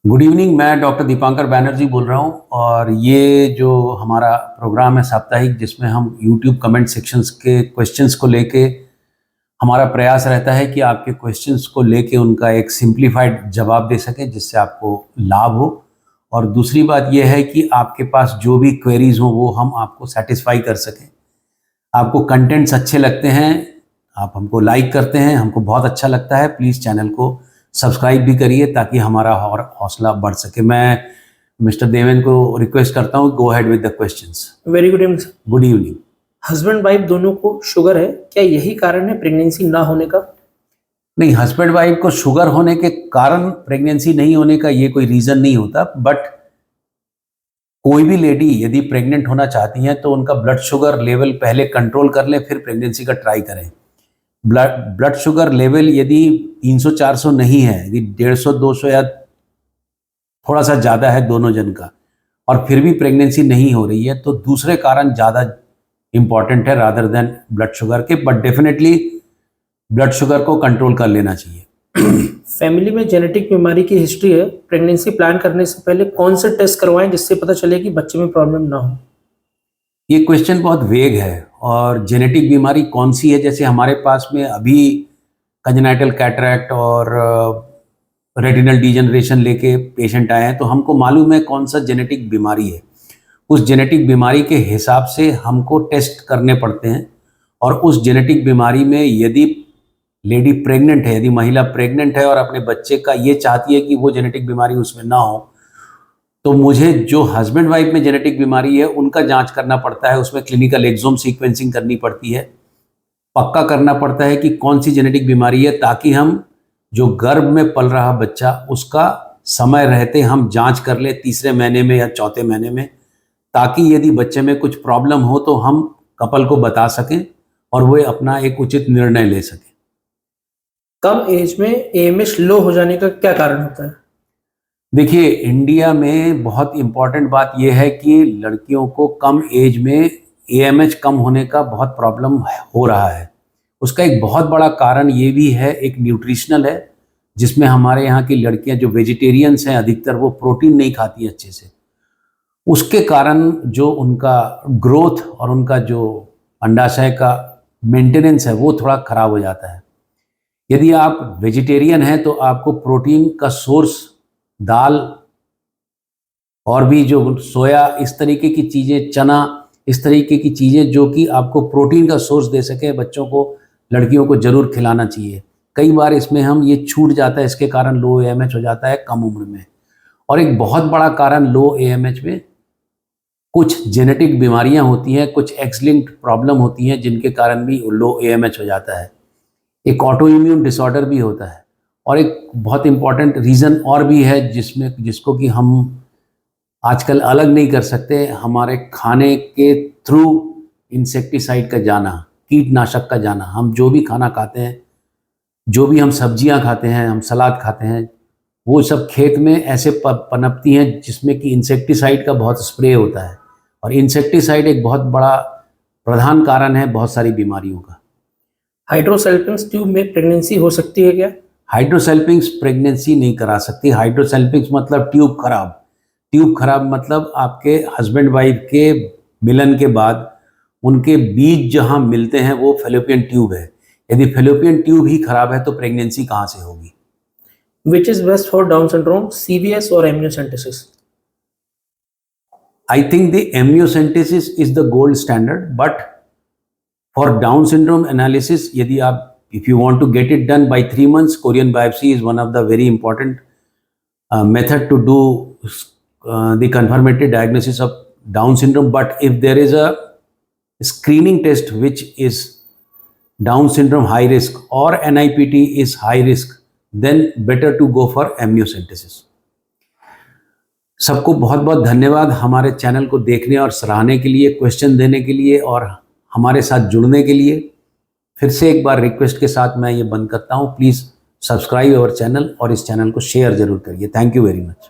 Good evening. मैं doctor Dipankar Banerjee बोल रहा हूँ और ये जो हमारा प्रोग्राम है साप्ताहिक, जिसमें हम यूट्यूब कमेंट सेक्शंस के क्वेश्चंस को लेके हमारा प्रयास रहता है कि आपके क्वेश्चंस को लेके उनका एक सिंप्लीफाइड जवाब दे सकें जिससे आपको लाभ हो। और दूसरी बात यह है कि आपके पास जो भी क्वेरीज हो वो हम आपको सेटिस्फाई कर सकें। आपको कंटेंट्स अच्छे लगते हैं, आप हमको लाइक करते हैं, हमको बहुत अच्छा लगता है। प्लीज़ चैनल को सब्सक्राइब भी करिए ताकि हमारा और हौसला बढ़ सके। मैं मिस्टर देवेंद्र को रिक्वेस्ट करता हूँ, go ahead with the questions. Very good evening sir. Good evening. Husband wife दोनों को शुगर है, क्या यही कारण है प्रेगनेंसी ना होने का? नहीं, हस्बैंड वाइफ को शुगर होने के कारण प्रेगनेंसी नहीं होने का ये कोई रीज़न नहीं होता, बट कोई भी लेडी यदि प्रेग्नेंट होना चाहती हैं तो उनका ब्लड शुगर लेवल पहले कंट्रोल कर लें, फिर प्रेगनेंसी का ट्राई करें। ब्लड शुगर लेवल यदि 300-400 नहीं है, यदि 150-200 या थोड़ा सा ज़्यादा है दोनों जन का, और फिर भी प्रेगनेंसी नहीं हो रही है, तो दूसरे कारण ज़्यादा इम्पॉर्टेंट है रादर देन ब्लड शुगर के। बट डेफिनेटली ब्लड शुगर को कंट्रोल कर लेना चाहिए। फैमिली में जेनेटिक बीमारी की हिस्ट्री है, प्रेगनेंसी प्लान करने से पहले कौन से टेस्ट करवाएं जिससे पता चले कि बच्चे में प्रॉब्लम ना हो? ये क्वेश्चन बहुत वेग है। और जेनेटिक बीमारी कौन सी है, जैसे हमारे पास में अभी कंजेनाइटल कैटरैक्ट और रेटिनल डीजनरेशन लेके पेशेंट आए हैं, तो हमको मालूम है कौन सा जेनेटिक बीमारी है। उस जेनेटिक बीमारी के हिसाब से हमको टेस्ट करने पड़ते हैं। और उस जेनेटिक बीमारी में यदि लेडी प्रेग्नेंट है, यदि महिला प्रेग्नेंट है और अपने बच्चे का ये चाहती है कि वो जेनेटिक बीमारी उसमें ना हो, तो मुझे जो हस्बैंड वाइफ में जेनेटिक बीमारी है उनका जांच करना पड़ता है। उसमें क्लिनिकल एक्सोम सीक्वेंसिंग करनी पड़ती है, पक्का करना पड़ता है कि कौन सी जेनेटिक बीमारी है, ताकि हम जो गर्भ में पल रहा बच्चा उसका समय रहते हम जांच कर ले, तीसरे महीने में या चौथे महीने में, ताकि यदि बच्चे में कुछ प्रॉब्लम हो तो हम कपल को बता सकें और वो अपना एक उचित निर्णय ले सकें। कम एज में एएमएच लो हो जाने का क्या कारण होता है? देखिए, इंडिया में बहुत इम्पॉर्टेंट बात यह है कि लड़कियों को कम एज में एएमएच कम होने का बहुत प्रॉब्लम हो रहा है। उसका एक बहुत बड़ा कारण ये भी है, एक न्यूट्रिशनल है, जिसमें हमारे यहाँ की लड़कियां जो वेजिटेरियंस हैं अधिकतर, वो प्रोटीन नहीं खाती अच्छे से। उसके कारण जो उनका ग्रोथ और उनका जो अंडाशय का मेंटेनेंस है वो थोड़ा खराब हो जाता है। यदि आप वेजिटेरियन हैं तो आपको प्रोटीन का सोर्स दाल और भी जो सोया, इस तरीके की चीज़ें, चना, इस तरीके की चीज़ें जो कि आपको प्रोटीन का सोर्स दे सके, बच्चों को, लड़कियों को ज़रूर खिलाना चाहिए। कई बार इसमें हम ये छूट जाता है, इसके कारण लो एएमएच हो जाता है कम उम्र में। और एक बहुत बड़ा कारण लो एएमएच में कुछ जेनेटिक बीमारियां होती हैं, कुछ एक्स लिंक्ड प्रॉब्लम होती हैं जिनके कारण भी लो एएमएच हो जाता है। एक ऑटो इम्यून डिसऑर्डर भी होता है। और एक बहुत इम्पॉर्टेंट रीज़न और भी है जिसको कि हम आजकल अलग नहीं कर सकते, हमारे खाने के थ्रू इंसेक्टिसाइड का जाना, कीटनाशक का जाना। हम जो भी खाना खाते हैं, जो भी हम सब्जियां खाते हैं, हम सलाद खाते हैं, वो सब खेत में ऐसे पनपती हैं जिसमें कि इंसेक्टिसाइड का बहुत स्प्रे होता है। और इंसेक्टिसाइड एक बहुत बड़ा प्रधान कारण है बहुत सारी बीमारियों का। हाइड्रोसेल्पिंग्स ट्यूब में प्रेगनेंसी हो सकती है क्या? हाइड्रोसेल्पिंग्स प्रेगनेंसी नहीं करा सकती। हाइड्रोसेल्पिंग्स मतलब ट्यूब खराब। ट्यूब खराब मतलब आपके हस्बैंड वाइफ के मिलन के बाद उनके बीज जहां मिलते हैं वो फेलोपियन ट्यूब है। यदि फेलोपियन ट्यूब ही खराब है तो प्रेगनेंसी कहाँ से होगी? Which is best for down syndrome, CVS और amniocentesis? I think the amniocentesis is the gold standard, but for Down syndrome analysis, यदि आप, if you want to get it done by 3 months, Korean biopsy is one of the very important method to do the confirmatory diagnosis of Down syndrome. But if there is a screening test which is Down syndrome high risk or NIPT is high risk, then better to go for amniocentesis. सबको बहुत बहुत धन्यवाद हमारे channel को देखने और सराहने के लिए, क्वेश्चन देने के लिए और हमारे साथ जुड़ने के लिए। फिर से एक बार रिक्वेस्ट के साथ मैं ये बंद करता हूँ, प्लीज़ सब्सक्राइब अवर चैनल और इस चैनल को शेयर ज़रूर करिए। Thank you very much.